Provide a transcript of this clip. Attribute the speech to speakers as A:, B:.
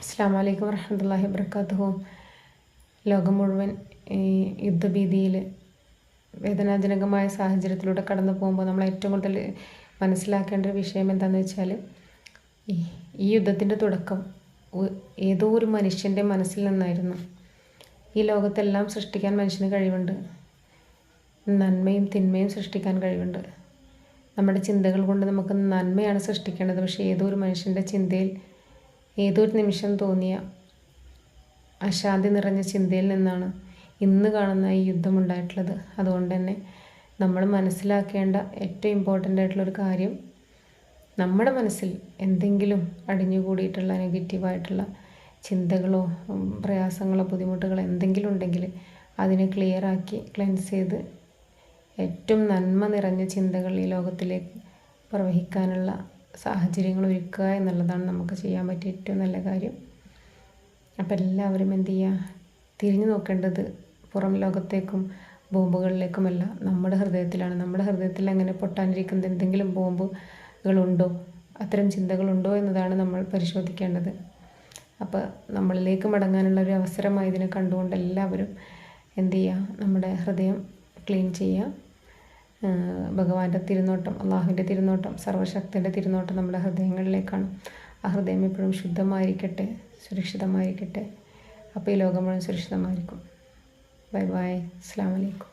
A: അസ്സലാമു അലൈക്കും വറഹ്മത്തുള്ളാഹി വബറകാതുഹു. ലോകം മുഴുവൻ യുദ്ധഭീതിയിൽ വേദനാജനകമായ സാഹചര്യത്തിലൂടെ കടന്നു പോകുമ്പോൾ നമ്മൾ ഏറ്റവും കൂടുതൽ മനസ്സിലാക്കേണ്ട ഒരു വിഷയം എന്താണെന്ന് വെച്ചാൽ, ഈ യുദ്ധത്തിൻ്റെ തുടക്കം ഏതോ ഒരു മനുഷ്യൻ്റെ മനസ്സിൽ നിന്നായിരുന്നു. ഈ ലോകത്തെല്ലാം സൃഷ്ടിക്കാൻ മനുഷ്യന് കഴിവുണ്ട്. നന്മയും തിന്മയും സൃഷ്ടിക്കാൻ കഴിവുണ്ട്. നമ്മുടെ ചിന്തകൾ കൊണ്ട് നമുക്ക് നന്മയാണ് സൃഷ്ടിക്കേണ്ടത്. പക്ഷേ ഏതോ ഒരു മനുഷ്യൻ്റെ ചിന്തയിൽ ഏതോ ഒരു നിമിഷം തോന്നിയ അശാന്തി നിറഞ്ഞ ചിന്തയിൽ നിന്നാണ് ഇന്ന് കാണുന്ന ഈ യുദ്ധമുണ്ടായിട്ടുള്ളത്. അതുകൊണ്ട് തന്നെ നമ്മൾ മനസ്സിലാക്കേണ്ട ഏറ്റവും ഇമ്പോർട്ടൻ്റ് ആയിട്ടുള്ളൊരു കാര്യം, നമ്മുടെ മനസ്സിൽ എന്തെങ്കിലും അടിഞ്ഞുകൂടിയിട്ടുള്ള നെഗറ്റീവായിട്ടുള്ള ചിന്തകളോ പ്രയാസങ്ങളോ ബുദ്ധിമുട്ടുകളോ എന്തെങ്കിലും ഉണ്ടെങ്കിൽ അതിനെ ക്ലിയറാക്കി ക്ലെൻസ് ചെയ്ത് ഏറ്റവും നന്മ നിറഞ്ഞ ചിന്തകൾ ഈ ലോകത്തിലേക്ക് പ്രവഹിക്കാനുള്ള സാഹചര്യങ്ങൾ ഒരുക്കുക എന്നുള്ളതാണ് നമുക്ക് ചെയ്യാൻ പറ്റിയ ഏറ്റവും നല്ല കാര്യം. അപ്പോൾ എല്ലാവരും എന്ത് ചെയ്യുക, തിരിഞ്ഞു നോക്കേണ്ടത് പുറം ലോകത്തേക്കും ബോംബുകളിലേക്കുമല്ല, നമ്മുടെ ഹൃദയത്തിലാണ്. നമ്മുടെ ഹൃദയത്തിൽ അങ്ങനെ പൊട്ടാനിരിക്കുന്ന എന്തെങ്കിലും ബോംബുകളുണ്ടോ, അത്തരം ചിന്തകളുണ്ടോ എന്നതാണ് നമ്മൾ പരിശോധിക്കേണ്ടത്. അപ്പോൾ നമ്മളിലേക്ക് മടങ്ങാനുള്ള ഒരു അവസരമായി ഇതിനെ കണ്ടുകൊണ്ട് എല്ലാവരും എന്ത് ചെയ്യുക, നമ്മുടെ ഹൃദയം ക്ലീൻ ചെയ്യുക. ഭഗവാന്റെ തിരുനോട്ടം, അള്ളാഹുവിൻ്റെ തിരുനോട്ടം, സർവശക്തൻ്റെ തിരുനോട്ടം നമ്മുടെ ഹൃദയങ്ങളിലേക്കാണ്. ആ ഹൃദയം എപ്പോഴും ശുദ്ധമായിരിക്കട്ടെ, സുരക്ഷിതമായിരിക്കട്ടെ. അപ്പോൾ ഈ ലോകം മുഴുവൻ സുരക്ഷിതമായിരിക്കും. Bye bye. അസ്സലാമു അലൈക്കും.